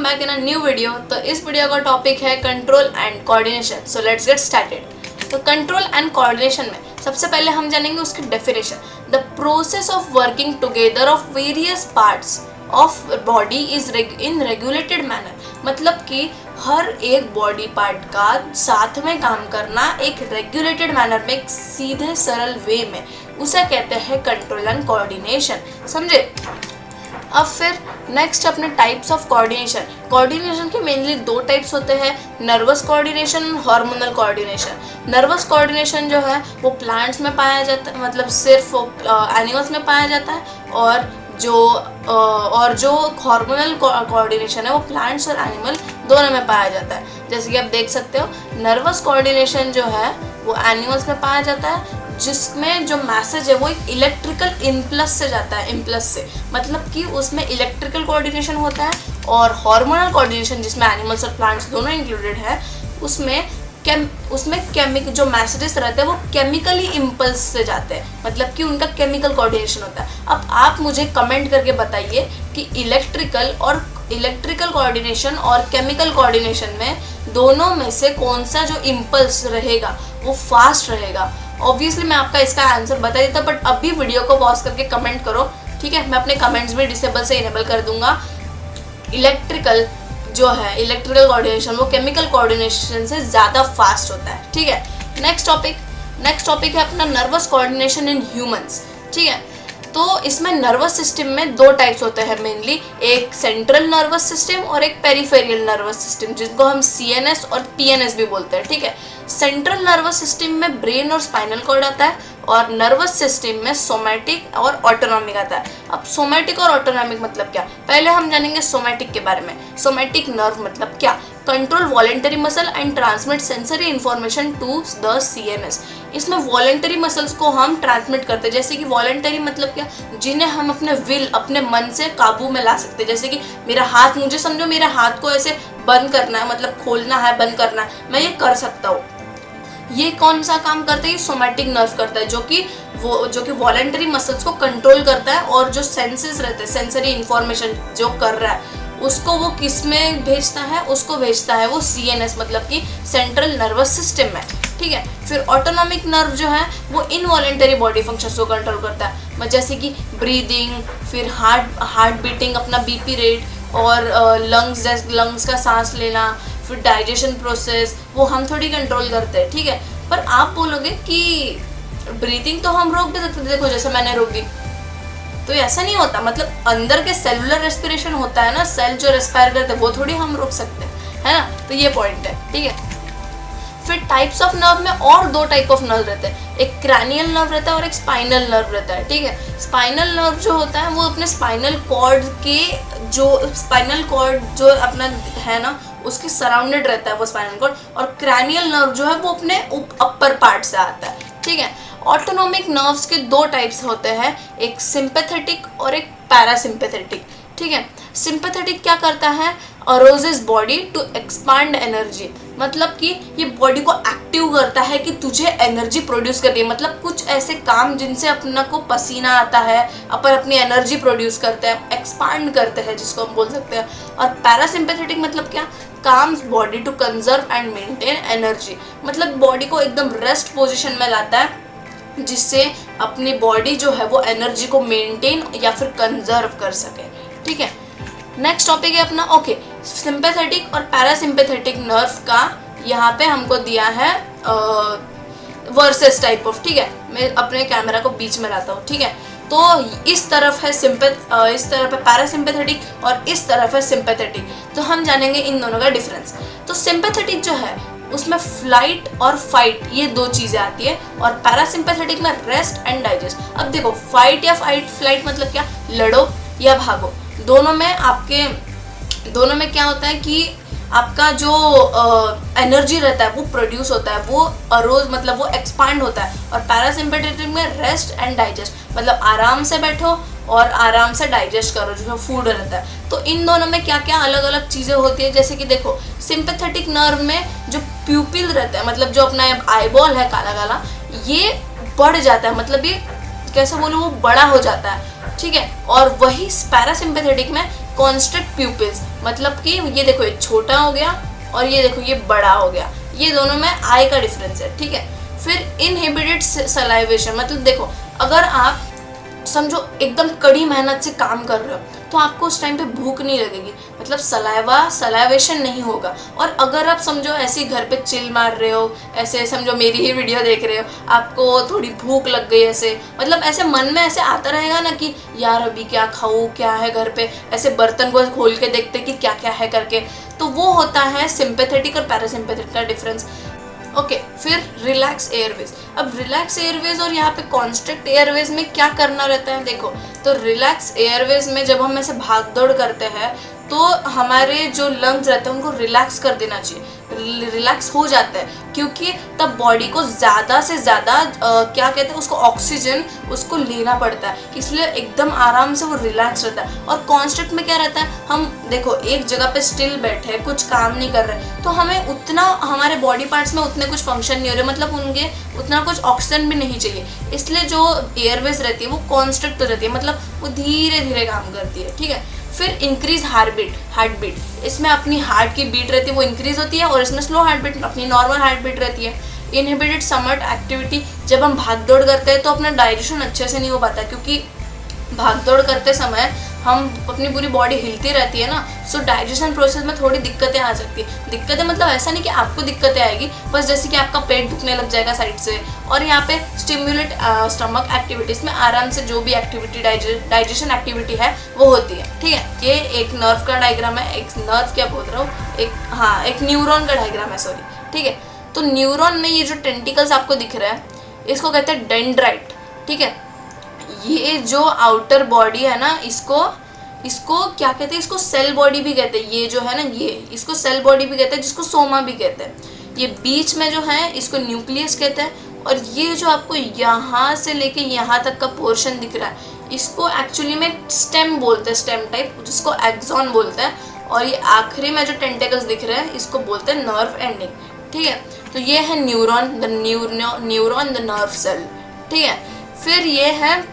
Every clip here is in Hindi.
Back in a new video. तो इस वीडियो का टॉपिक है control and coordination. So let's get started. तो कंट्रोल एंड कोऑर्डिनेशन में सबसे पहले हम जानेंगे उसकी definition. The process of working together of various parts of body is in regulated manner. मतलब कि हर एक बॉडी पार्ट का साथ में काम करना एक रेगुलेटेड मैनर में, एक सीधे सरल वे में, उसे कहते हैं कंट्रोल एंड कोऑर्डिनेशन। समझे? अब फिर नेक्स्ट अपने टाइप्स ऑफ कोऑर्डिनेशन। कोऑर्डिनेशन के मेनली दो टाइप्स होते हैं, नर्वस कोऑर्डिनेशन और हार्मोनल कोऑर्डिनेशन। नर्वस कोऑर्डिनेशन जो है वो प्लांट्स में पाया जाता है, मतलब सिर्फ एनिमल्स में पाया जाता है, और जो हार्मोनल कोऑर्डिनेशन है वो प्लांट्स और एनिमल दोनों में पाया जाता है। जैसे कि आप देख सकते हो, नर्वस कोऑर्डिनेशन जो है वो एनिमल्स में पाया जाता है, जिसमें जो मैसेज है वो एक इलेक्ट्रिकल इम्पल्स से जाता है, इम्पल्स से, मतलब कि उसमें इलेक्ट्रिकल कोऑर्डिनेशन होता है। और हार्मोनल कोऑर्डिनेशन जिसमें एनिमल्स और प्लांट्स दोनों इंक्लूडेड है, उसमें केमिकल जो मैसेजेस रहते हैं वो केमिकली इम्पल्स से जाते हैं, मतलब कि उनका केमिकल कोऑर्डिनेशन होता है। अब आप मुझे कमेंट करके बताइए कि इलेक्ट्रिकल कोऑर्डिनेशन और केमिकल कोऑर्डिनेशन में दोनों में से कौन सा जो इम्पल्स रहेगा वो फास्ट रहेगा। ऑब्वियसली मैं आपका इसका आंसर बता देता, बट अभी वीडियो को पॉज करके कमेंट करो, ठीक है? मैं अपने कमेंट्स में डिसेबल से इनेबल कर दूंगा। इलेक्ट्रिकल कोऑर्डिनेशन वो केमिकल कोऑर्डिनेशन से ज़्यादा फास्ट होता है, ठीक है? नेक्स्ट टॉपिक है अपना नर्वस कोऑर्डिनेशन इन ह्यूमंस, ठीक है? तो इसमें नर्वस सिस्टम में दो टाइप्स होते हैं मेनली, एक सेंट्रल नर्वस सिस्टम और एक पेरिफेरियल नर्वस सिस्टम, जिसको हम CNS और PNS भी बोलते हैं, ठीक है? सेंट्रल नर्वस सिस्टम में ब्रेन और स्पाइनल कॉर्ड आता है, और नर्वस सिस्टम में सोमैटिक और ऑटोनॉमिक आता है। अब सोमैटिक और ऑटोनॉमिक मतलब क्या, पहले हम जानेंगे सोमैटिक के बारे में। सोमैटिक नर्व मतलब क्या? Control voluntary muscle and transmit sensory information to the CNS। इसमें वॉलेंटरी मसल्स को हम ट्रांसमिट करते हैं। जैसे कि वॉलेंटरी मतलब क्या, जिन्हें हम अपने मन से काबू में ला सकते हैं। जैसे कि मेरा हाथ, मुझे समझो मेरे हाथ को ऐसे बंद करना है, मतलब खोलना है, बंद करना है, मैं ये कर सकता हूँ। ये कौन सा काम करता है? ये सोमैटिक नर्व करता है, जो कि वॉलेंटरी मसल्स को कंट्रोल करता है, और जो सेंसेस रहते हैं, सेंसरी इंफॉर्मेशन जो कर रहा है उसको वो किस में भेजता है? उसको भेजता है वो CNS, मतलब कि सेंट्रल नर्वस सिस्टम में, ठीक है? फिर ऑटोनॉमिक नर्व जो है वो इनवॉलेंटरी बॉडी फंक्शंस को कंट्रोल करता है, जैसे कि ब्रीदिंग, फिर हार्ट बीटिंग, अपना BP रेट, और लंग्स का सांस लेना, फिर डाइजेशन प्रोसेस, वो हम थोड़ी कंट्रोल करते हैं, ठीक है? पर आप बोलोगे कि ब्रीथिंग तो हम रोक भी सकते थे, देखो जैसे मैंने रोक दी, तो ऐसा नहीं होता। मतलब अंदर के सेलुलर रेस्पिरेशन होता है ना, सेल जो रेस्पायर करते हैं वो थोड़ी हम रोक सकते हैं, है ना? तो ये पॉइंट है, ठीक है? फिर टाइप्स ऑफ नर्व में और दो टाइप ऑफ नर्व रहते हैं, एक क्रैनियल नर्व रहता है और एक स्पाइनल नर्व रहता है, ठीक है? स्पाइनल नर्व जो होता है वो अपने स्पाइनल कॉर्ड जो अपना है ना, उसके सराउंडेड रहता है वो स्पाइनल कॉर्ड, और क्रैनियल नर्व जो है वो अपने अपर पार्ट से आता है, ठीक है? ऑटोनॉमिक नर्व्स के दो टाइप्स होते हैं, एक सिंपैथेटिक और एक पैरासिम्पैथेटिक, ठीक है? सिंपैथेटिक क्या करता है? अरोजेस बॉडी टू एक्सपांड एनर्जी, मतलब कि ये बॉडी को एक्टिव करता है कि तुझे एनर्जी प्रोड्यूस करनी है। मतलब कुछ ऐसे काम जिनसे अपना को पसीना आता है, अपन अपनी एनर्जी प्रोड्यूस करते हैं, एक्सपांड करते हैं, जिसको हम बोल सकते हैं। और पैरासिम्पैथेटिक मतलब क्या? Calms body to conserve and maintain energy, मतलब बॉडी को एकदम रेस्ट पोजिशन में लाता है, जिससे अपनी बॉडी जो है वो एनर्जी को मेंटेन या फिर कंजर्व कर सके, ठीक है? नेक्स्ट टॉपिक है अपना सिंपैथेटिक और पैरासिम्पैथेटिक नर्व का यहाँ पे हमको दिया है वर्सेस टाइप ऑफ, ठीक है? मैं अपने कैमरा को बीच में लाता हूँ, ठीक है? तो इस तरफ है पैरासिम्पैथेटिक और इस तरफ है सिंपैथेटिक। तो हम जानेंगे इन दोनों का डिफरेंस। तो सिंपैथेटिक जो है उसमें फ्लाइट और फाइट, ये दो चीज़ें आती है, और पैरासिम्पैथेटिक में रेस्ट एंड डाइजेस्ट। अब देखो, फाइट या फ्लाइट मतलब क्या? लड़ो या भागो। दोनों में क्या होता है कि आपका जो एनर्जी रहता है वो प्रोड्यूस होता है, वो अरोज मतलब वो एक्सपांड होता है। और पैरासिम्पैथेटिक में रेस्ट एंड डाइजेस्ट, मतलब आराम से बैठो और आराम से डाइजेस्ट करो जो फूड रहता है। तो इन दोनों में क्या क्या अलग अलग चीज़ें होती है, जैसे कि देखो, सिंपैथेटिक नर्व में जो प्यूपिल रहता है, मतलब जो अपना आईबॉल है काला काला, ये बढ़ जाता है, मतलब ये कैसे बोलूँ, वो बड़ा हो जाता है, ठीक है? और वही पैरासिम्पैथेटिक में कॉन्स्ट्रिक्ट प्यूपिल्स, मतलब कि ये देखो ये छोटा हो गया और ये देखो ये बड़ा हो गया, ये दोनों में आई का डिफरेंस है, ठीक है। फिर इनहिबिटेड सलाइवेशन, मतलब देखो अगर आप समझो एकदम कड़ी मेहनत से काम कर रहे हो तो आपको उस टाइम पे भूख नहीं लगेगी, मतलब सलाइवेशन नहीं होगा। और अगर आप समझो ऐसे ही घर पे चिल मार रहे हो, ऐसे समझो मेरी ही वीडियो देख रहे हो, आपको थोड़ी भूख लग गई ऐसे, मतलब ऐसे मन में ऐसे आता रहेगा ना कि यार अभी क्या खाऊं, क्या है घर पे, ऐसे बर्तन को खोल के देखते कि क्या क्या है करके, तो वो होता है सिंपैथेटिक और पैरासिम्पैथेटिक का डिफरेंस। ओके, फिर रिलैक्स एयरवेज। अब रिलैक्स एयरवेज और यहाँ पे कॉन्स्ट्रिक्ट एयरवेज में क्या करना रहता है, देखो तो रिलैक्स एयरवेज में जब हम ऐसे भाग दौड़ करते हैं तो हमारे जो लंग्स रहते हैं उनको रिलैक्स कर देना चाहिए, रिलैक्स हो जाता है, क्योंकि तब बॉडी को ज़्यादा से ज़्यादा क्या कहते हैं उसको ऑक्सीजन उसको लेना पड़ता है, इसलिए एकदम आराम से वो रिलैक्स रहता है। और कॉन्स्ट्रिक्ट में क्या रहता है, हम देखो एक जगह पे स्टिल बैठे कुछ काम नहीं कर रहे तो हमें उतना हमारे बॉडी पार्ट्स में उतने कुछ फंक्शन नहीं हो रहे, मतलब उनके उतना कुछ ऑक्सीजन भी नहीं चाहिए, इसलिए जो एयरवेज रहती है वो कॉन्स्ट्रिक्ट रहती है, मतलब वो धीरे धीरे काम करती है, ठीक है। फिर इंक्रीज हार्ट बीट, इसमें अपनी हार्ट की बीट रहती है वो इंक्रीज होती है और इसमें स्लो हार्ट बीट अपनी नॉर्मल हार्ट बीट रहती है। इनहिबिटेड समट एक्टिविटी, जब हम भाग दौड़ करते हैं तो अपना डाइजेशन अच्छे से नहीं हो पाता, क्योंकि भाग दौड़ करते समय हम अपनी पूरी बॉडी हिलती रहती है ना, सो डाइजेशन प्रोसेस में थोड़ी दिक्कतें आ सकती है। दिक्कतें मतलब ऐसा नहीं कि आपको दिक्कतें आएगी, बस जैसे कि आपका पेट दुखने लग जाएगा साइड से। और यहाँ पे स्टिमुलेट स्टमक एक्टिविटीज में आराम से जो भी एक्टिविटी डाइजेशन एक्टिविटी है वो होती है, ठीक है। ये एक नर्व का डायग्राम है, एक नर्व क्या बोल रहा हूँ, एक न्यूरॉन का डायग्राम है, सॉरी, ठीक है। तो न्यूरॉन में ये जो टेंटिकल्स आपको दिख रहा है इसको कहते हैं डेंड्राइट, ठीक है। ये जो आउटर बॉडी है ना इसको क्या कहते हैं, इसको सेल बॉडी भी कहते हैं, ये जो है ना ये इसको सेल बॉडी भी कहते हैं, जिसको सोमा भी कहते हैं। ये बीच में जो है इसको न्यूक्लियस कहते हैं, और ये जो आपको यहाँ से लेके यहाँ तक का पोर्शन दिख रहा है इसको एक्चुअली में स्टेम बोलते हैं, स्टेम टाइप, जिसको एक्सॉन बोलते हैं। और ये आखिरी में जो टेंटेकल्स दिख रहे हैं इसको बोलते हैं नर्व एंडिंग, ठीक है। तो ये है न्यूरॉन, द नर्व सेल, ठीक है। फिर ये है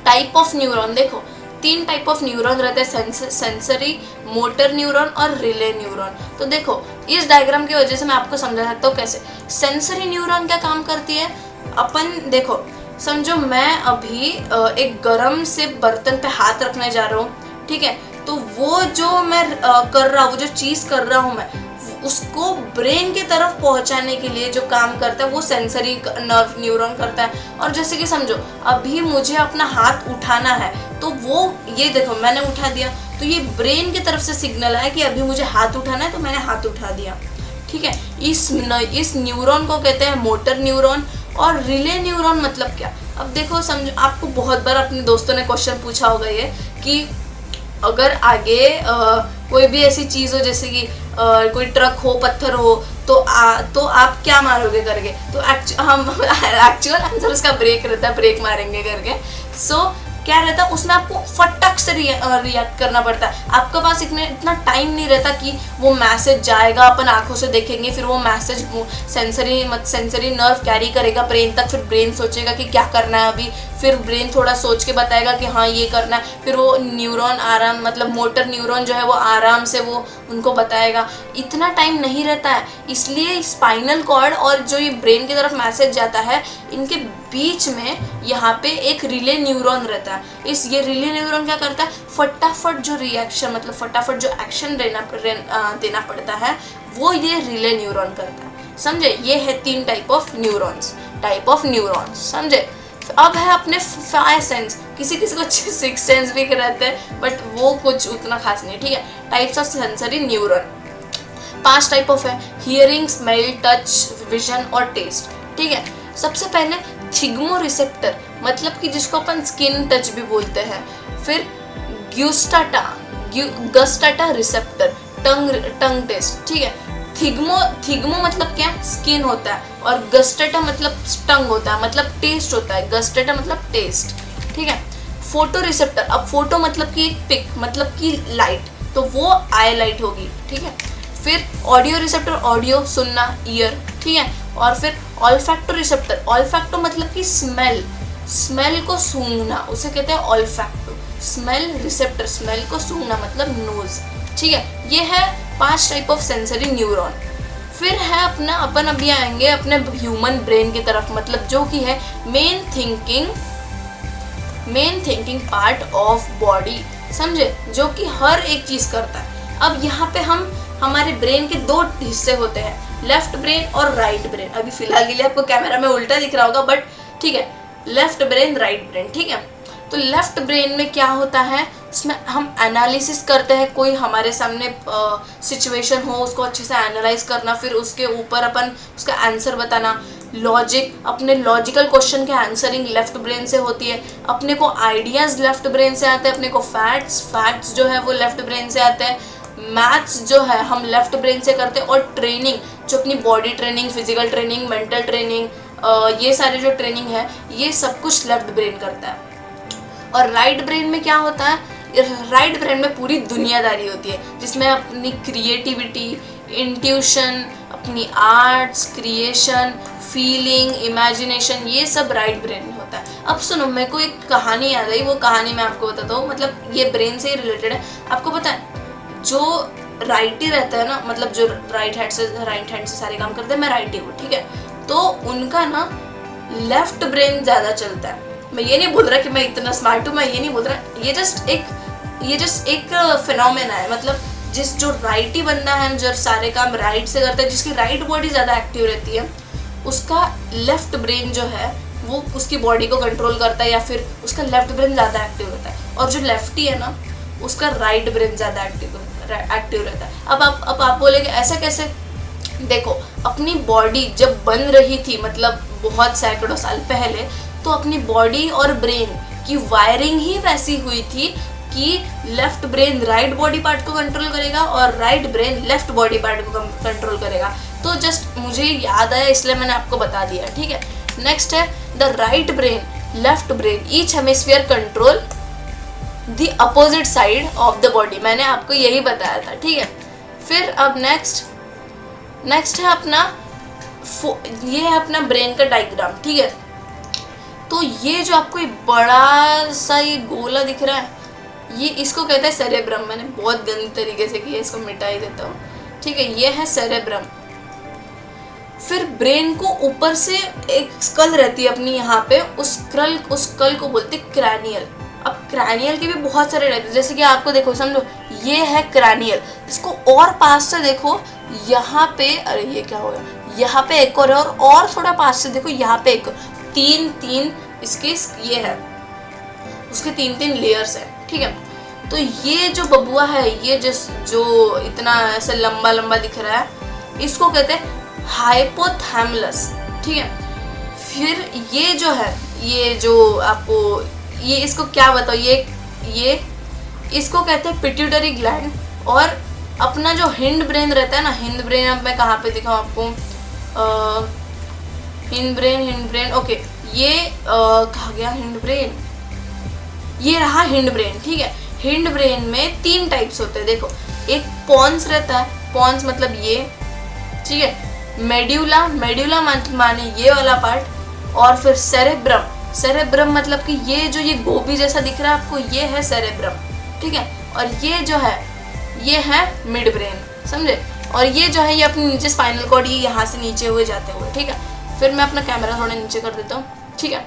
टाइप ऑफ न्यूरॉन, देखो 3 टाइप ऑफ न्यूरॉन रहते हैं, सेंसरी, मोटर न्यूरॉन और रिले न्यूरॉन। तो देखो इस डायग्राम की वजह से मैं आपको समझा सकता हूँ कैसे। सेंसरी न्यूरॉन क्या काम करती है, अपन देखो समझो मैं अभी एक गरम से बर्तन पे हाथ रखने जा रहा हूँ, ठीक है, तो वो जो मैं कर रहा हूँ, वो जो चीज़ कर रहा हूँ मैं, उसको ब्रेन की तरफ पहुंचाने के लिए जो काम करता है वो सेंसरी नर्व न्यूरॉन करता है। और जैसे कि समझो अभी मुझे अपना हाथ उठाना है तो वो ये देखो मैंने उठा दिया, तो ये ब्रेन की तरफ से सिग्नल है कि अभी मुझे हाथ उठाना है, तो मैंने हाथ उठा दिया, ठीक है। इस न्यूरॉन को कहते हैं मोटर न्यूरॉन। और रिले न्यूरॉन मतलब क्या, अब देखो समझो आपको बहुत बार अपने दोस्तों ने क्वेश्चन पूछा होगा ये कि अगर आगे कोई भी ऐसी चीज़ हो जैसे कि कोई ट्रक हो, पत्थर हो, तो आप क्या मारोगे करके, तो हम एक्चुअल आंसर उसका ब्रेक रहता है, ब्रेक मारेंगे करके। सो क्या रहता है उसमें आपको फटक से रिएक्ट करना पड़ता है, आपके पास इतना टाइम नहीं रहता कि वो मैसेज जाएगा, अपन आंखों से देखेंगे, फिर वो मैसेज सेंसरी नर्व कैरी करेगा ब्रेन तक, फिर ब्रेन सोचेगा कि क्या करना है अभी, फिर ब्रेन थोड़ा सोच के बताएगा कि हाँ ये करना है, फिर वो न्यूरॉन मतलब मोटर न्यूरॉन जो है वो आराम से वो उनको बताएगा। इतना टाइम नहीं रहता है, इसलिए स्पाइनल कॉर्ड और जो ये ब्रेन की तरफ मैसेज जाता है इनके बीच में यहाँ पे एक रिले न्यूरॉन रहता है। ये रिले न्यूरॉन क्या करता है, फटाफट जो रिएक्शन मतलब फटाफट जो एक्शन देना पड़ता है वो ये रिले न्यूरॉन करता है, समझे। ये है 3 टाइप ऑफ न्यूरॉन्स, समझे। अब है अपने 5 सेंस, किसी को 6 सेंस भी रहते हैं बट वो कुछ उतना खास नहीं, ठीक है। Types of sensory neuron 5 type of है, हियरिंग, स्मेल, टच, विजन और टेस्ट, ठीक है। सबसे पहले थिग्मो रिसेप्टर, मतलब कि जिसको अपन स्किन टच भी बोलते हैं। फिर गस्टाटा रिसेप्टर, टंग टेस्ट, ठीक है। थिग्मो मतलब क्या, स्किन होता है, और गस्टाटा मतलब टंग होता है, मतलब टेस्ट होता है, गस्टाटा मतलब टेस्ट, ठीक है। फोटो रिसेप्टर, अब फोटो मतलब कि एक पिक मतलब कि लाइट, तो वो आई लाइट होगी, ठीक है। फिर ऑडियो रिसेप्टर, ऑडियो सुनना, ईयर, ठीक है। और फिर ऑल्फैक्टो रिसेप्टर, ऑल्फैक्टो मतलब कि स्मेल को सूंघना, उसे कहते हैं ऑल्फैक्टो। स्मेल रिसेप्टर, स्मेल को सूंघना मतलब नोज, ठीक है, ये है 5 टाइप ऑफ सेंसरी न्यूरॉन। फिर है अपना अपन अभी आएंगे अपने ह्यूमन ब्रेन की तरफ, मतलब जो कि है main thinking part of body, समझे, जो कि हर एक चीज करता है। अब यहाँ पे हमारे ब्रेन के 2 हिस्से होते हैं, लेफ्ट ब्रेन और राइट ब्रेन। अभी फिलहाल के लिए आपको कैमरा में उल्टा दिख रहा होगा, बट ठीक है, लेफ्ट ब्रेन राइट ब्रेन, ठीक है। तो लेफ्ट ब्रेन में क्या होता है, उसमें हम एनालिसिस करते हैं, कोई हमारे सामने सिचुएशन हो उसको अच्छे से एनालाइज करना, फिर उसके ऊपर अपन उसका आंसर बताना, लॉजिक, अपने लॉजिकल क्वेश्चन के आंसरिंग लेफ्ट ब्रेन से होती है। अपने को आइडियाज़ लेफ्ट ब्रेन से आते हैं, अपने को फैक्ट्स जो है वो लेफ्ट ब्रेन से आते हैं, मैथ्स जो है हम लेफ्ट ब्रेन से करते हैं, और ट्रेनिंग जो अपनी body training, physical training, mental training, ये सारे जो ट्रेनिंग है ये सब कुछ लेफ्ट ब्रेन करता है। और राइट ब्रेन में क्या होता है, राइट ब्रेन में पूरी दुनियादारी होती है, जिसमें अपनी क्रिएटिविटी, इंट्यूशन, अपनी आर्ट्स, क्रिएशन, फीलिंग, इमेजिनेशन, ये सब राइट ब्रेन में होता है। अब सुनो, मेरे को एक कहानी याद आई, वो कहानी मैं आपको बताता हूँ, मतलब ये ब्रेन से ही रिलेटेड है। आपको पता है जो राइटी रहता है ना, मतलब जो राइट हैंड से सारे काम करते हैं, मैं राइटी हूँ, ठीक है, तो उनका ना लेफ्ट ब्रेन ज़्यादा चलता है। मैं ये नहीं बोल रहा कि मैं इतना स्मार्ट हूँ, मैं ये नहीं बोल रहा, ये जस्ट एक फिनोमेना है। मतलब जो राइटी बंदा है, जो सारे काम राइट से करता है, जिसकी राइट बॉडी ज़्यादा एक्टिव रहती है, उसका लेफ्ट ब्रेन जो है वो उसकी बॉडी को कंट्रोल करता है, या फिर उसका लेफ्ट ब्रेन ज़्यादा एक्टिव रहता है। और जो लेफ्टी है ना, उसका राइट ब्रेन ज़्यादा एक्टिव रहता है। अब आप बोलेंगे ऐसा कैसे? देखो, अपनी बॉडी जब बन रही थी, मतलब बहुत सैकड़ों साल पहले, तो अपनी बॉडी और ब्रेन की वायरिंग ही वैसी हुई थी कि left brain right body part को कंट्रोल करेगा और right brain left body part को कंट्रोल करेगा। तो जस्ट मुझे याद आया, इसलिए मैंने आपको बता दिया, ठीक है। नेक्स्ट है the right brain, left brain, each hemisphere control the opposite side of the body. मैंने आपको यही बताया था, ठीक है। फिर अब नेक्स्ट है अपना, ये है अपना ब्रेन का डायग्राम, ठीक है। तो ये जो आपको बड़ा सा ये गोला दिख रहा है, ये इसको कहते हैं सेरेब्रम। मैंने बहुत गंदे तरीके से किया, इसको मिटा ही देता हूँ, ठीक है। ये है सेरेब्रम। फिर ब्रेन को ऊपर से एक स्कल रहती है अपनी यहाँ पे, उस स्कल को बोलते हैं क्रैनियल। अब क्रैनियल के भी बहुत सारे रहते हैं, जैसे कि आपको देखो, समझो ये है क्रैनियल, इसको और पास से देखो, यहाँ पे, अरे ये क्या हो गया, यहाँ पे एक और थोड़ा पास से देखो, यहाँ पे एक, तीन इसके ये है, उसके 3 लेयर्स है, ठीक है। तो ये जो बबुआ है, ये जो इतना ऐसे लंबा लंबा दिख रहा है, इसको कहते हैं हाइपोथैलेमस, ठीक है। फिर ये जो है, ये जो आपको, ये इसको क्या बताओ, ये इसको कहते हैं पिट्यूटरी ग्लैंड। और अपना जो हिंड ब्रेन रहता है ना, हिंड ब्रेन, अब मैं कहाँ पे दिखाऊँ आपको, हिंड ब्रेन, ओके, ये कहाँ गया हिंड ब्रेन, ये रहा हिंड ब्रेन, ठीक है। हिंड ब्रेन में 3 टाइप्स होते हैं, देखो, एक पॉन्स रहता है, पॉन्स मतलब ये, ठीक है, मेड्यूला माने ये वाला पार्ट, और फिर सेरेब्रम मतलब कि ये गोभी जैसा दिख रहा है आपको, ये है सेरेब्रम, ठीक है। और ये जो है, ये है मिड ब्रेन, समझे। और ये जो है, ये अपने नीचे स्पाइनल कॉर्ड, ये यहाँ से नीचे हुए जाते हुए, ठीक है। फिर मैं अपना कैमरा थोड़ा नीचे कर देता हूँ, ठीक है।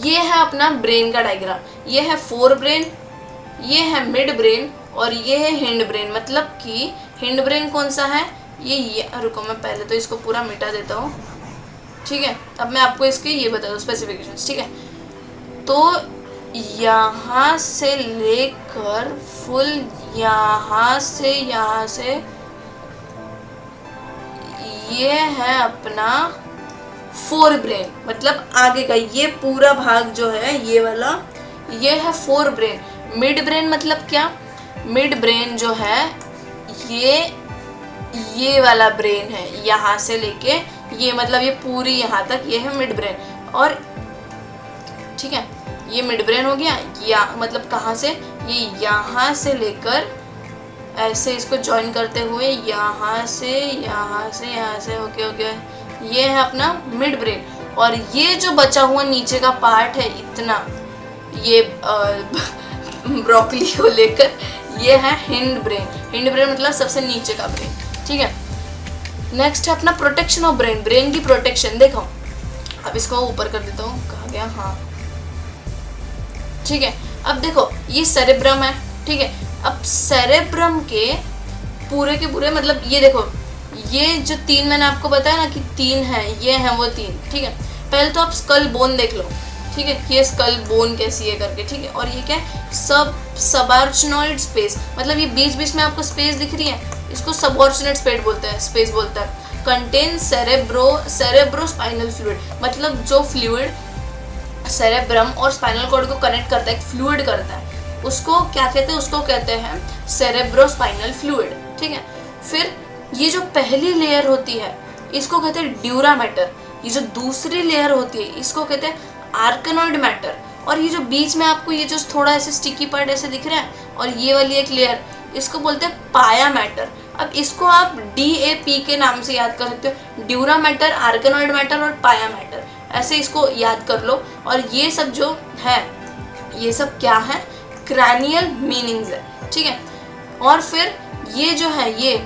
ये है अपना ब्रेन का डायग्राम, ये है फोर ब्रेन, ये है मिड ब्रेन, और ये है हिंड ब्रेन। मतलब कि हिंड ब्रेन कौन सा है, ये रुको, मैं पहले तो इसको पूरा मिटा देता हूँ, ठीक है। अब मैं आपको इसके ये बता दूँ स्पेसिफिकेशंस, ठीक है। तो यहाँ से लेकर फुल यहाँ से ये है अपना फोर ब्रेन, मतलब आगे का ये पूरा भाग जो है, ये वाला, ये है फोर ब्रेन। मिड ब्रेन मतलब क्या, मिड ब्रेन जो है ये वाला ब्रेन है, यहाँ से लेके ये, मतलब ये पूरी यहाँ तक, ये है मिड ब्रेन। और ठीक है, ये मिड ब्रेन हो गया, या मतलब कहाँ से, ये यहाँ से लेकर ऐसे इसको ज्वाइन करते हुए यहाँ से ओके, ये है अपना मिड ब्रेन। और ये जो बचा हुआ नीचे का पार्ट है इतना, ये ब्रोकली को लेकर, ये है हिंड ब्रेन। हिंड ब्रेन मतलब सबसे नीचे का ब्रेन, ठीक है। नेक्स्ट है अपना प्रोटेक्शन ऑफ ब्रेन, ब्रेन की प्रोटेक्शन। देखो अब इसको ऊपर कर देता हूँ, कहाँ गया, हाँ ठीक है। अब देखो ये सेरेब्रम है, ठीक है। अब सेरेब्रम के पूरे मतलब ये देखो, ये जो 3 मैंने आपको बताया ना कि 3 है, ये है वो 3, ठीक है। पहले तो आप स्कल बोन देख लो, ठीक है, ये स्कल बोन कैसी है करके, ठीक है। और ये क्या है, सबआर्चनॉइड स्पेस, मतलब ये बीच बीच में आपको स्पेस दिख रही है, इसको सबऑर्चनॉइड स्पेस बोलता है। कंटेन सेरेब्रोस्पाइनल फ्लूइड, मतलब जो फ्लूइड सेरेब्रम और स्पाइनल कॉर्ड को कनेक्ट करता है, एक फ्लूइड करता है, उसको क्या कहते हैं, उसको कहते हैं सेरेब्रोस्पाइनल फ्लूइड, ठीक है। फिर ये जो पहली लेयर होती है इसको कहते हैं ड्यूरा मैटर, ये जो दूसरी लेयर होती है इसको कहते हैं आर्कनॉइड मैटर, और ये जो बीच में आपको ये जो थोड़ा ऐसे स्टिकी पार्ट ऐसे दिख रहा है और ये वाली एक लेयर, इसको बोलते हैं पाया मैटर। अब इसको आप DAP के नाम से याद कर सकते हो, ड्यूरा मैटर, आर्कनॉइड मैटर और पाया मैटर, ऐसे इसको याद कर लो। और ये सब जो है ये सब क्या है, क्रैनियल मीनिंग्स है, ठीक है। और फिर ये जो है, ये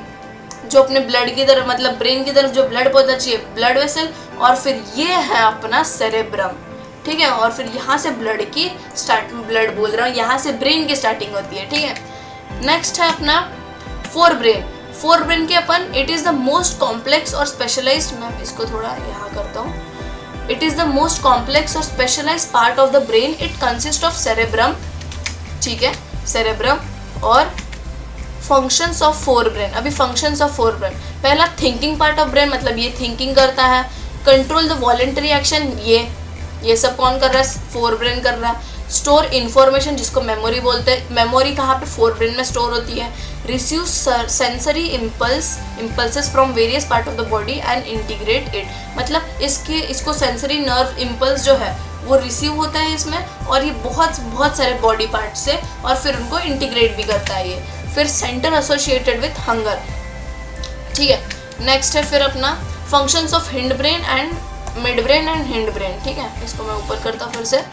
जो अपने ब्लड की तरफ मतलब ब्रेन की तरफ जो ब्लड पहुंचना चाहिए, ब्लड वेसल, और फिर ये है अपना सेरेब्रम, ठीक है। और फिर यहाँ से ब्लड बोल रहा हूँ, यहाँ से ब्रेन की स्टार्टिंग होती है, ठीक है। नेक्स्ट है अपना फोर ब्रेन के अपन, it is the most complex और स्पेशलाइज्ड, मैं इसको थोड़ा यहाँ करता हूँ, it is the most complex और specialised part of the brain, it consist of cerebrum, ठीक है, सेरेब्रम और फंक्शंस ऑफ फोर ब्रेन। अभी फंक्शंस ऑफ फोर ब्रेन, पहला थिंकिंग पार्ट ऑफ ब्रेन, मतलब ये थिंकिंग करता है, कंट्रोल द वॉलेंटरी एक्शन, ये सब कौन कर रहा है, फोर ब्रेन कर रहा है। स्टोर इन्फॉर्मेशन, जिसको मेमोरी बोलते हैं, मेमोरी कहाँ पे, फोर ब्रेन में स्टोर होती है। Receive sensory impulses from various part of the body and integrate it, मतलब इसको सेंसरी नर्व इम्पल्स जो है वो रिसीव होता है इसमें, और ये बहुत सारे बॉडी पार्ट से, और फिर उनको इंटीग्रेट भी करता है ये। फिर सेंटर एसोसिएटेड विथ हंगर, ठीक है। नेक्स्ट है फिर अपना functions of hind brain and mid brain and hind brain, ठीक है। इसको मैं ऊपर करता हूँ फिर से।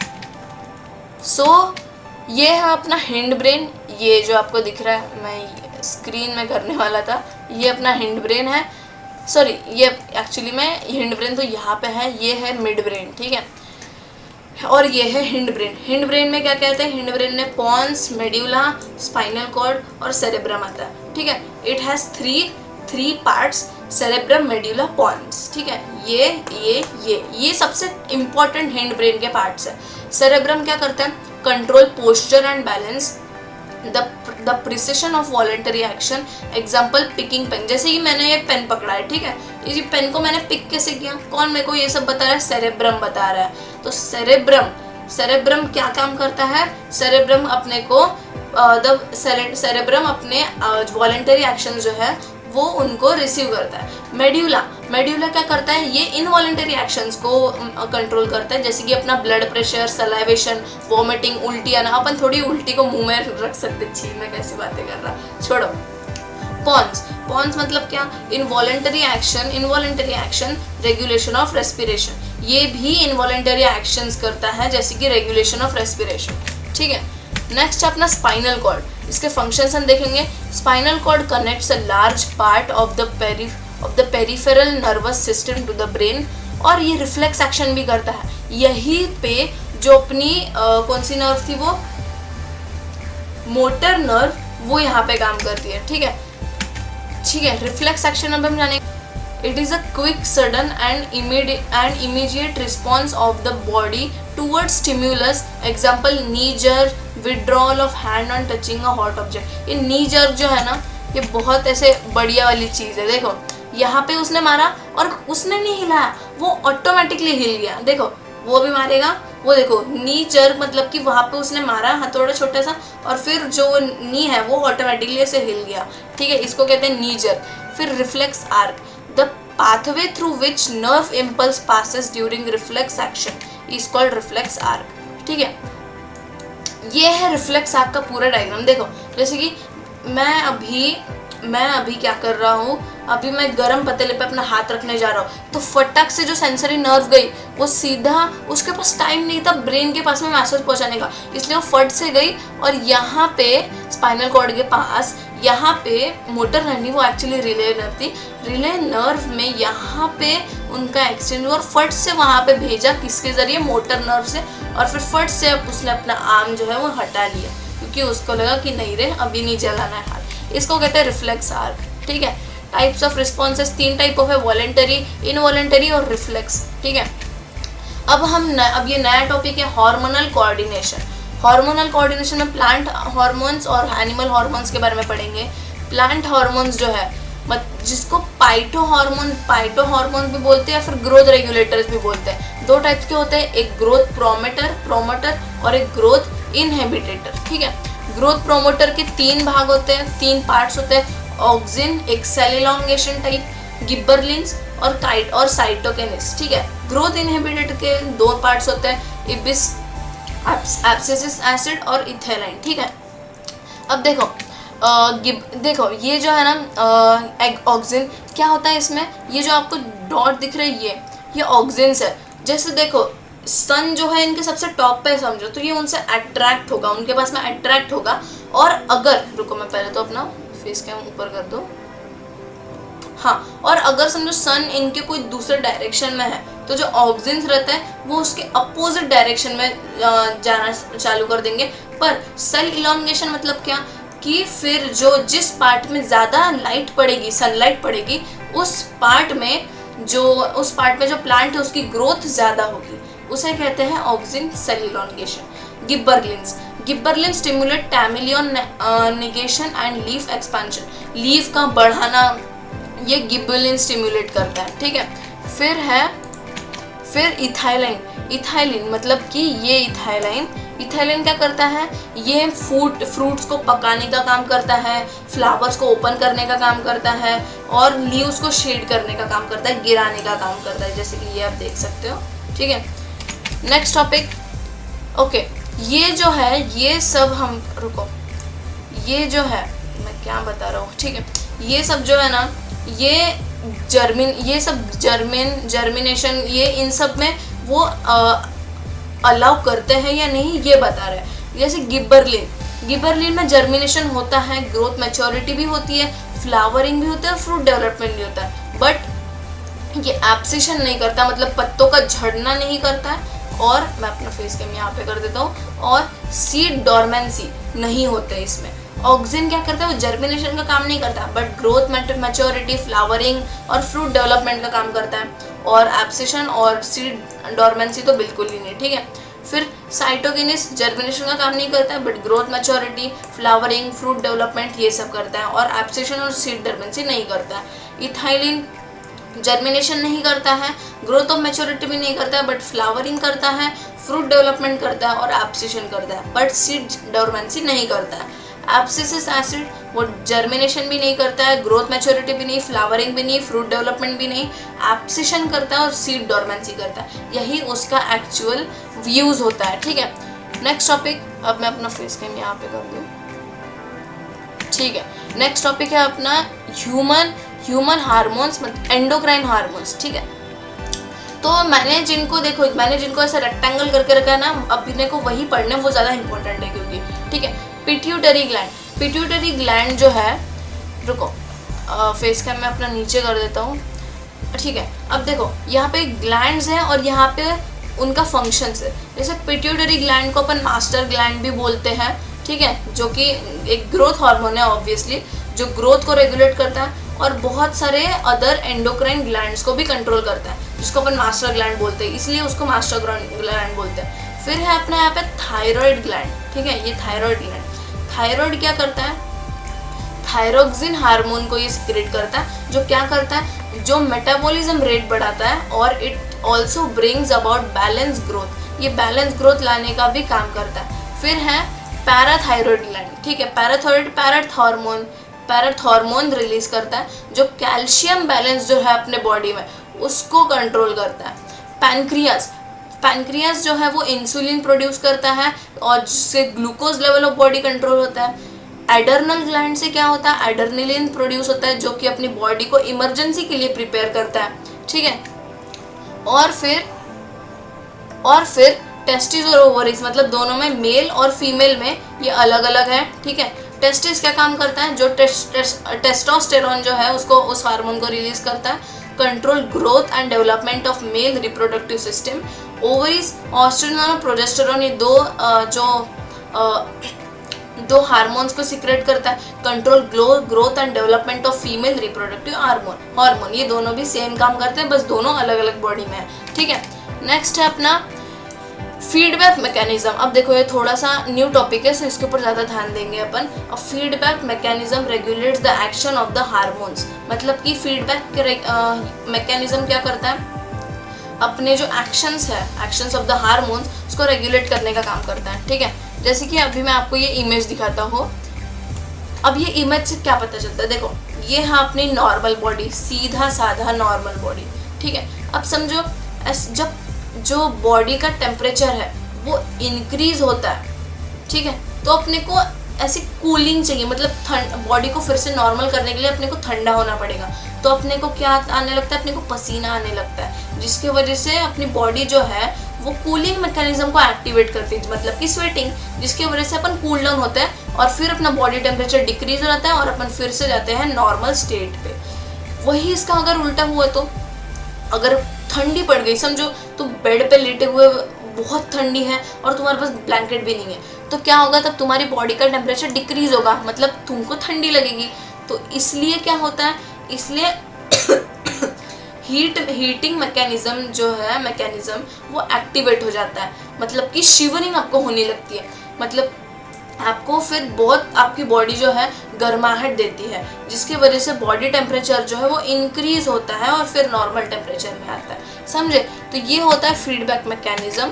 ये है अपना हिंड ब्रेन, ये जो आपको दिख रहा है, मैं स्क्रीन में करने वाला था, ये अपना हिंड ब्रेन है, सॉरी ये एक्चुअली में हिंड ब्रेन तो यहाँ पे है, ये है मिड ब्रेन, ठीक है। और ये है हिंड ब्रेन। हिंड ब्रेन में क्या कहते हैं, हिंड ब्रेन में पॉन्स, मेड्यूला, स्पाइनल कॉर्ड और सेरेब्रम आता है, ठीक है। It has three parts, cerebrum, medulla, pons, ठीक है। ये सबसे इम्पॉर्टेंट हिंड ब्रेन के पार्ट्स है। सेरेब्रम क्या करता है, control posture and balance, the precision of voluntary action, example picking pen, जैसे कि मैंने ये पेन पकड़ा है, ठीक है, इसी पेन को मैंने पिक कैसे किया, कौन मेरे को ये सब बता रहा है, सेरेब्रम बता रहा है। तो सेरेब्रम क्या काम करता है, सेरेब्रम अपने को सेरेब्रम अपने वॉलेंटरी एक्शन जो है वो उनको रिसीव करता है। मेड्यूला क्या करता है, ये इनवॉलेंटरी एक्शंस को कंट्रोल करता है, जैसे कि अपना ब्लड प्रेशर, सलाइवेशन, वॉमिटिंग, उल्टी आना। अपन थोड़ी उल्टी को मुंह में रख सकते, छी मैं कैसी बातें कर रहा, छोड़ो। पॉन्स मतलब क्या, involuntary action, regulation of respiration, ये भी इनवॉलेंटरी एक्शंस करता है, जैसे कि रेगुलेशन ऑफ रेस्पिरेशन, ठीक है। नेक्स्ट अपना स्पाइनल कॉर्ड, इसके फंक्शंस हम देखेंगे। Spinal cord connects a large part of the peripheral nervous system to the brain, और ये रिफ्लेक्स एक्शन भी करता है। यही पे जो अपनी कौन सी नर्व थी, वो मोटर नर्व, वो यहाँ पे काम करती है, ठीक है। रिफ्लेक्स एक्शन अब हम जानेंगे। It is a quick, sudden and immediate response of the body towards stimulus. Example, knee jerk, withdrawal of hand on touching a hot object. ये knee jerk जो है ना, ये बहुत ऐसे बढ़िया वाली चीज़ है। देखो यहाँ पे उसने मारा और उसने नहीं हिलाया, वो ऑटोमेटिकली हिल गया। देखो वो भी मारेगा, वो देखो नी जर्क मतलब कि वहाँ पे उसने मारा हथौड़ा छोटा सा, और फिर जो नी है वो ऑटोमेटिकली ऐसे हिल गया, ठीक है। इसको कहते हैं नी जर्क। फिर reflex arc, the pathway through which nerve impulse passes during reflex action is called reflex arc, ठीक है। ये है रिफ्लेक्स आर्क का पूरा डायग्राम। देखो जैसे कि मैं अभी मैं अभी क्या कर रहा हूँ, अभी मैं गर्म पतीले पे अपना हाथ रखने जा रहा हूँ तो फटक से जो सेंसरी नर्व गई वो सीधा, उसके पास टाइम नहीं था ब्रेन के पास में मैसेज पहुँचाने का, इसलिए वो फट से गई और यहाँ पे स्पाइनल कॉर्ड के पास यहाँ पे मोटर नहीं, वो एक्चुअली रिले नर्व थी, रिले नर्व में यहाँ पे उनका एक्सचेंज हुआ और फट से वहाँ पे भेजा किसके ज़रिए, मोटर नर्व से, और फिर फट से अब उसने अपना आर्म जो है वो हटा लिया क्योंकि उसको लगा कि नहीं रे अभी नहीं जलाना है हाथ। इसको कहते हैं रिफ्लेक्स आर्क। ठीक है, types of responses 3 type of है, वॉलेंटरी, इनवॉलेंटरी और रिफ्लेक्स। ठीक है, अब ये नया टॉपिक है हार्मोनल कोऑर्डिनेशन। हार्मोनल कोऑर्डिनेशन में प्लांट हार्मोन्स और एनिमल हार्मोन्स के बारे में पढ़ेंगे। प्लांट हार्मोन्स जो है जिसको पाइटो हार्मोन भी बोलते हैं या फिर ग्रोथ रेगुलेटर्स भी बोलते हैं। 2 टाइप्स के होते हैं, एक ग्रोथ प्रोमोटर और एक ग्रोथ इनहिबिटर। ठीक है, ग्रोथ प्रोमोटर के 3 भाग होते हैं, 3 पार्ट्स होते हैं, ऑक्सिन एक सेल इलॉन्गेशन टाइप, गिबरलिंस और साइटोकिनिस। ठीक है, ग्रोथ इनहिबिटर के 2 पार्ट्स होते हैं, इबिस एब्सिसिक एसिड और इथेलाइन। ठीक है, अब देखो ये जो है ना ऑक्सिन क्या होता है इसमें, ये जो आपको डॉट दिख रही है ये ऑक्सिन्स है। जैसे देखो सन जो है इनके सबसे टॉप पे समझो तो ये उनसे अट्रैक्ट होगा, उनके पास में अट्रैक्ट होगा। और अगर रुको मैं पहले तो अपना फेस कैम ऊपर कर दूँ, हाँ, और अगर समझो सन इनके कोई दूसरे डायरेक्शन में है तो जो ऑक्सिन्स रहते हैं वो उसके अपोजिट डायरेक्शन में जाना चालू कर देंगे। पर सेल इलॉन्गेशन मतलब क्या कि फिर जिस पार्ट में ज़्यादा लाइट पड़ेगी, सनलाइट पड़ेगी, उस पार्ट में जो प्लांट है उसकी ग्रोथ ज़्यादा होगी, उसे कहते हैं auxin cell elongation. Gibberellins stimulate टैमिलियन elongation and leaf expansion, leaf का बढ़ाना ये गिबरलिन स्टिमुलेट करता है। ठीक है, फिर इथाइलिन मतलब कि ये इथाइलिन क्या करता है, ये फ्रूट्स को पकाने का काम करता है, फ्लावर्स को ओपन करने का काम करता है और लीव्स को शेड करने का काम करता है, गिराने का काम करता है, जैसे कि ये आप देख सकते हो। ठीक है, नेक्स्ट टॉपिक। ओके, ये जो है ये सब हम ये जो है मैं क्या बता रहा हूँ। ठीक है, ये सब जो है ना ये जर्मिनेशन ये इन सब में वो अलाउ करते हैं या नहीं ये बता रहे हैं। जैसे गिबरलिन में जर्मिनेशन होता है, ग्रोथ मैच्योरिटी भी होती है, फ्लावरिंग भी होता है, फ्रूट डेवलपमेंट भी होता है, बट ये एब्सिशन नहीं करता, मतलब पत्तों का झड़ना नहीं करता है। और मैं अपना फेस कैम यहाँ पे कर देता हूँ। और सीड डॉर्मेंसी नहीं होते इसमें। ऑक्सिन क्या करता है, वो जर्मिनेशन का काम नहीं करता बट ग्रोथ मैच्योरिटी, फ्लावरिंग और फ्रूट डेवलपमेंट का काम करता है। और एब्सिशन और सीड डॉर्मेंसी तो बिल्कुल ही नहीं। ठीक है, फिर साइटोकिनिस जर्मिनेशन का काम नहीं करता है but growth maturity, flowering, fruit development ये सब करता है और एब्सिशन और सीड डॉर्मेंसी नहीं करता है। इथाइलिन जर्मिनेशन नहीं करता है, ग्रोथ ऑफ मैच्योरिटी भी नहीं करता है बट फ्लावरिंग करता है, फ्रूट डेवलपमेंट करता है और एब्सिशन करता है बट सीड डॉर्मेंसी नहीं करता है। एब्सिसिक एसिड वो जर्मिनेशन भी नहीं करता है, ग्रोथ मैच्योरिटी भी नहीं, फ्लावरिंग भी नहीं, फ्रूट डेवलपमेंट भी नहीं, एब्सिशन करता है और सीड डॉर्मेंसी करता है। यही उसका एक्चुअल व्यूज होता है। ठीक है, नेक्स्ट टॉपिक। अब मैं अपना फेस कैम यहाँ पे कर दूँ। ठीक है, नेक्स्ट टॉपिक है अपना ह्यूमन हार्मोन्स, मतलब एंडोक्राइन हार्मोन्स। ठीक है, तो मैंने जिनको ऐसा रेक्टेंगल करके रखा है ना, अपने को वही पढ़ने वो ज़्यादा इंपॉर्टेंट है क्योंकि ठीक है। पिट्यूटरी ग्लैंड जो है, रुको फेस कैम मैं अपना नीचे कर देता हूँ। ठीक है, अब देखो यहाँ पे ग्लैंड्स हैं और यहाँ पे उनका फंक्शंस है। जैसे पिट्यूटरी ग्लैंड को अपन मास्टर ग्लैंड भी बोलते हैं। ठीक है, जो कि एक ग्रोथ हार्मोन है ऑब्वियसली, जो ग्रोथ को रेगुलेट करता है और बहुत सारे अदर एंडोक्राइन ग्लैंड्स को भी कंट्रोल करता है, जिसको अपन मास्टर ग्लैंड बोलते हैं, इसलिए उसको मास्टर ग्लैंड बोलते हैं। फिर है अपना यहाँ पे थायराइड ग्लैंड। ठीक है, ये थायराइड ग्लैंड, थायराइड क्या करता है, थायरोक्सिन हार्मोन को ये सिक्रेट करता है, जो क्या करता है, जो मेटाबॉलिज्म रेट बढ़ाता है और it also brings about balance growth, ये बैलेंस ग्रोथ लाने का भी काम करता है। फिर है पैराथायरॉयड ग्लैंड। ठीक है, पैराथॉर्मोन रिलीज करता है, जो कैल्शियम बैलेंस जो है अपने बॉडी में उसको कंट्रोल करता है। पैनक्रियाज जो है वो इंसुलिन प्रोड्यूस करता है और जिससे glucose level of body control होता है। एडर्नल ग्लैंड से क्या होता है, एडर्निलिन प्रोड्यूस होता है जो कि अपनी बॉडी को इमरजेंसी के लिए प्रिपेयर करता है, ठीक है। और फिर टेस्टिस और ओवरीज, मतलब दोनों में, मेल और फीमेल में ये अलग अलग है, ठीक है। टेस्टिस क्या काम करता है, जो टेस्टोस्टेरोन जो है उसको, उस हार्मोन को रिलीज करता है, control growth and development of male reproductive system. Ovaries oestrogen और प्रोजेस्टेरोन, ये दो हार्मोन्स को सीक्रेट करता है, control growth and development of female reproductive hormone. ये दोनों भी सेम काम करते हैं, बस दोनों अलग अलग बॉडी में है, ठीक है। नेक्स्ट है अपना फीडबैक मैकेनिज्म। अब देखो ये थोड़ा सा न्यू टॉपिक है, सो इसके ऊपर ज़्यादा ध्यान देंगे अपन। Feedback mechanism regulates the action of the hormones, मतलब कि फीडबैक मैकेनिज्म क्या करता है, अपने जो एक्शंस ऑफ द हार्मोन्स उसको रेगुलेट करने का काम करता है, ठीक है। जैसे कि अभी मैं आपको ये इमेज दिखाता हूँ। अब ये इमेज से क्या पता चलता है, देखो ये है अपनी नॉर्मल बॉडी, सीधा साधा नॉर्मल बॉडी, ठीक है। अब समझो जब जो बॉडी का टेम्परेचर है वो इंक्रीज होता है, ठीक है, तो अपने को ऐसी कूलिंग चाहिए, मतलब बॉडी को फिर से नॉर्मल करने के लिए अपने को ठंडा होना पड़ेगा। तो अपने को क्या आने लगता है, अपने को पसीना आने लगता है, जिसकी वजह से अपनी बॉडी जो है वो कूलिंग मैकेनिज्म को एक्टिवेट करती है, मतलब कि स्वेटिंग, जिसकी वजह से अपन कूल डाउन होते हैं और फिर अपना बॉडी टेम्परेचर डिक्रीज हो जाता है और अपन फिर से जाते हैं नॉर्मल स्टेट पे। वही इसका अगर उल्टा हुआ, तो अगर ठंडी पड़ गई, समझो तुम बेड पे लेटे हुए, बहुत ठंडी है और तुम्हारे पास ब्लैंकेट भी नहीं है, तो क्या होगा, तब तुम्हारी बॉडी का टेम्परेचर डिक्रीज होगा, मतलब तुमको ठंडी लगेगी। तो इसलिए क्या होता है, इसलिए हीटिंग मैकेनिज्म जो है वो एक्टिवेट हो जाता है, मतलब कि शिवरिंग आपको होने लगती है, मतलब आपको फिर बहुत, आपकी बॉडी जो है गर्माहट देती है, जिसकी वजह से बॉडी टेम्परेचर जो है वो इंक्रीज होता है और फिर नॉर्मल टेम्परेचर में आता है, समझे। तो ये होता है फीडबैक मैकेनिज्म।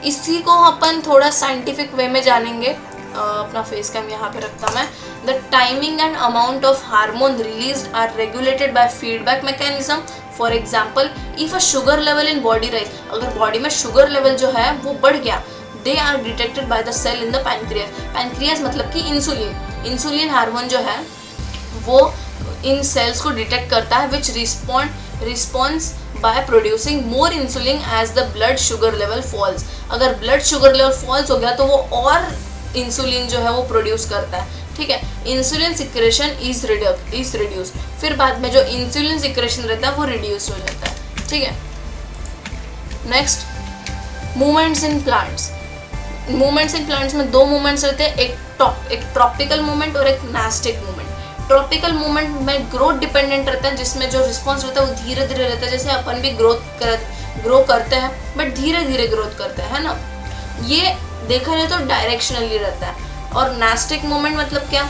इसी को अपन थोड़ा साइंटिफिक वे में जानेंगे। अपना फेस कैम यहाँ पे रखता मैं। The timing and amount of hormone release are regulated by feedback mechanism. For example, if a sugar level in body rise, अगर बॉडी में शुगर लेवल जो है वो बढ़ गया, they are detected by the cell in the pancreas। pancreas मतलब कि इंसुलिन हार्मोन जो है वो इन सेल्स को डिटेक्ट करता है, which responds by producing more insulin as the blood sugar level falls। अगर ब्लड शुगर लेवल फॉल्स हो गया तो वो और इंसुलिन जो है वो प्रोड्यूस करता है, ठीक है। इंसुलिन सिक्रेशन इज रिड्यूस, फिर बाद में जो इंसुलिन सिक्रेशन रहता है वो रिड्यूस हो जाता है, ठीक है। Next, movements in plants. Movements in plants में दो मूवमेंट्स रहते हैं, एक ट्रॉपिकल मूवमेंट और एक नास्टिक मूवमेंट। ट्रॉपिकल मूवमेंट में ग्रोथ डिपेंडेंट रहता है, जिसमें जो रिस्पॉन्स रहता है वो धीरे धीरे रहता है, जैसे अपन भी ग्रो करते हैं बट धीरे धीरे ग्रोथ करते हैं, है ना। ये देखा जाए तो डायरेक्शनली रहता है। और नास्टिक मूवमेंट मतलब क्या,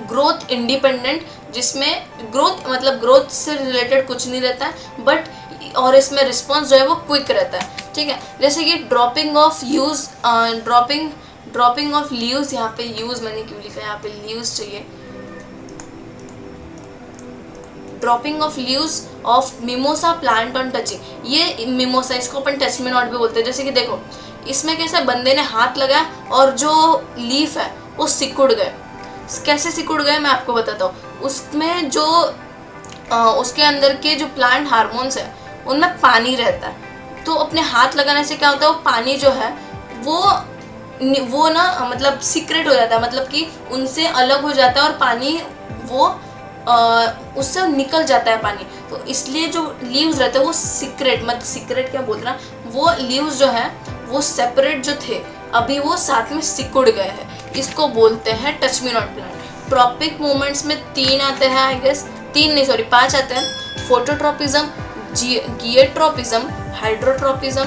ग्रोथ इंडिपेंडेंट, जिसमें ग्रोथ मतलब ग्रोथ से रिलेटेड कुछ नहीं रहता है बट, और इसमें रिस्पॉन्स जो है वो क्विक रहता है, ठीक है। जैसे कि ड्रॉपिंग ऑफ लीव्स, यहाँ पे यूज मैंने क्यों लिखा है, यहाँ पे लीव्स चाहिए। Dropping of leaves of mimosa plant on touching, ये मिमोसा, इसको अपन टच मी नॉट भी बोलते हैं। जैसे कि देखो इसमें कैसे बंदे ने हाथ लगाया और जो लीफ है वो सिकुड़ गए। कैसे सिकुड़ गए मैं आपको बताता हूँ। उसमें जो उसके अंदर के जो प्लांट हार्मोन्स है उनमें पानी रहता है, तो अपने हाथ लगाने से क्या होता है, वो पानी जो है वो ना मतलब सीक्रेट हो जाता है, मतलब कि उनसे अलग हो जाता है और पानी वो उससे निकल जाता है पानी। तो इसलिए जो लीव्स रहते हैं वो सीक्रेट क्या बोल रहा, वो लीव्स जो है वो सेपरेट जो थे अभी वो साथ में सिकुड़ गए हैं, इसको बोलते हैं touch me not plant. Tropic movements में 3 आते हैं, आई गेस 5 आते हैं। फोटोट्रॉपिज्म, गियोट्रॉपिज्म, हाइड्रोट्रॉपिज्म,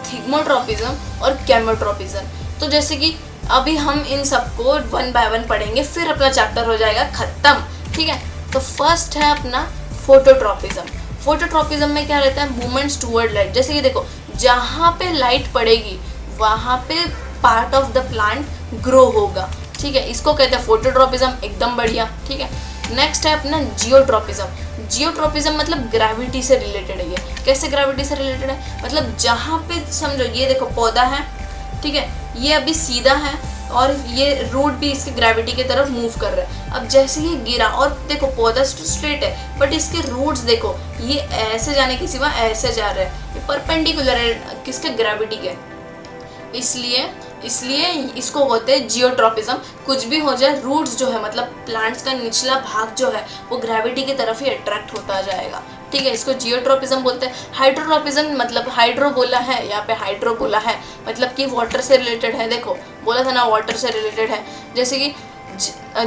थिग्मोट्रॉपिज्म और केमोट्रॉपिज्म। तो जैसे कि अभी हम इन सबको 1 बाय 1 पढ़ेंगे, फिर अपना चैप्टर हो जाएगा खत्म, ठीक है। तो फर्स्ट है अपना फोटोट्रॉपिज्म। फोटोट्रॉपिज्म में क्या रहता है, मूवमेंट्स टूवर्ड लाइट। जैसे कि देखो जहाँ पे लाइट पड़ेगी वहाँ पे part of the plant grow होगा, ठीक है, इसको कहते हैं फोटोट्रॉपिज्म, एकदम बढ़िया, ठीक है। नेक्स्ट है अपना जियोट्रॉपिज्म। जियोट्रॉपिज्म मतलब ग्रेविटी से रिलेटेड है। ये कैसे ग्रेविटी से रिलेटेड है, मतलब जहाँ पे समझो ये देखो पौधा है, ठीक है, ये अभी सीधा है और ये रूट भी इसकी ग्रेविटी की तरफ मूव कर रहा है। अब जैसे ये गिरा और देखो पौधा स्ट्रेट है बट इसके रूट्स देखो ये ऐसे जाने की सिवा ऐसे जा रहे हैं, ये परपेंडिकुलर है किसके, ग्रेविटी के। इसलिए इसको बोलते हैं जियोट्रॉपिज्म। कुछ भी हो जाए रूट्स जो है मतलब प्लांट्स का निचला भाग जो है वो ग्रेविटी की तरफ ही अट्रैक्ट होता जाएगा, ठीक है। इसको जियोट्रॉपिज्म बोलते हैं। हाइड्रोट्रॉपिज्म मतलब हाइड्रो बोला है, यहाँ पे हाइड्रो बोला है मतलब कि वाटर से रिलेटेड है। देखो बोला था ना वाटर से रिलेटेड है, जैसे कि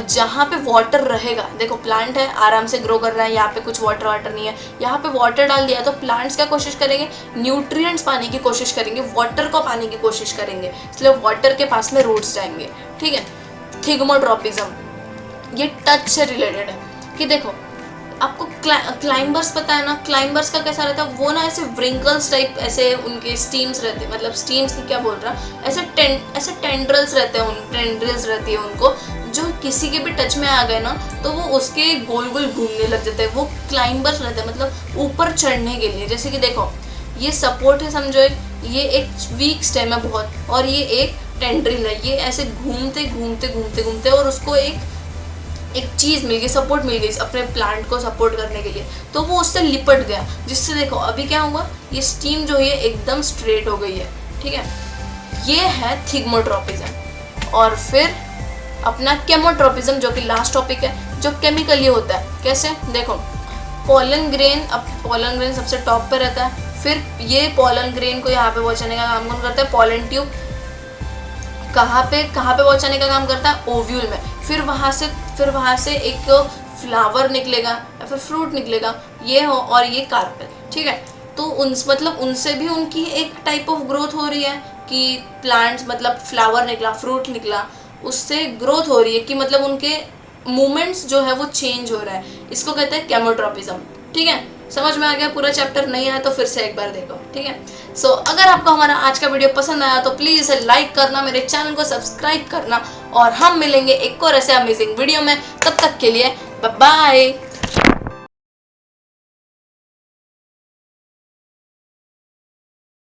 जहाँ पे वाटर रहेगा, देखो प्लांट है आराम से ग्रो कर रहा है, यहाँ पे कुछ वाटर नहीं है, यहाँ पे वाटर डाल दिया तो प्लांट्स क्या कोशिश करेंगे, न्यूट्रिएंट्स पाने की कोशिश करेंगे, वाटर को पाने की कोशिश करेंगे, इसलिए वाटर के पास में रूट्स जाएंगे, ठीक है। थिग्मोट्रॉपिज्म ये टच से रिलेटेड है कि देखो आपको क्लाइंबर्स पता है ना, क्लाइंबर्स का कैसा रहता है, वो ना ऐसे व्रिंकल्स टाइप ऐसे उनके स्टीम्स रहते हैं, मतलब स्टीम्स की क्या बोल रहा, ऐसे टेंड्रल्स रहते हैं, टेंड्रल्स रहती है उनको, जो किसी के भी टच में आ गए ना तो वो उसके गोल गोल घूमने लग जाते हैं। वो क्लाइंबर्स रहते हैं मतलब ऊपर चढ़ने के लिए। जैसे कि देखो ये सपोर्ट है समझो, ये एक वीक स्टेम है बहुत, और ये एक टेंड्रिल है, ये ऐसे घूमते घूमते घूमते घूमते और उसको एक चीज़ मिल गई, सपोर्ट मिल गई अपने प्लांट को सपोर्ट करने के लिए, तो वो उससे लिपट गया, जिससे देखो अभी क्या हुआ, ये स्टीम जो है एकदम स्ट्रेट हो गई है, ठीक है। ये है थिग्मोट्रॉपिज्म। और फिर अपना केमोट्रॉपिज्म जो कि लास्ट टॉपिक है, जो केमिकली होता है। कैसे, देखो पोलन ग्रेन, अब पोलन ग्रेन सबसे टॉप पे रहता है, फिर ये पोलन ग्रेन को यहाँ पे पहुँचाने का काम कौन करता है, पोलन ट्यूब। कहाँ पे पहुँचाने का काम करता है, ओव्यूल में। फिर वहाँ से एक फ्लावर निकलेगा या फिर फ्रूट निकलेगा, ये हो, और ये कार्पेल, ठीक है। तो मतलब उनसे भी उनकी एक टाइप ऑफ ग्रोथ हो रही है कि प्लांट्स मतलब फ्लावर निकला, फ्रूट निकला, उससे ग्रोथ हो रही है कि मतलब उनके मूवमेंट्स जो है वो चेंज हो रहा है। इसको कहते हैं केमोट्रॉपिज्म, ठीक है। समझ में आ गया पूरा चैप्टर, नहीं आया तो फिर से एक बार देखो, ठीक है। सो अगर आपको हमारा आज का वीडियो पसंद आया तो प्लीज़ इसे लाइक करना, मेरे चैनल को सब्सक्राइब करना, और हम मिलेंगे एक और ऐसे अमेजिंग वीडियो में। तब तक के लिए बाय बाय।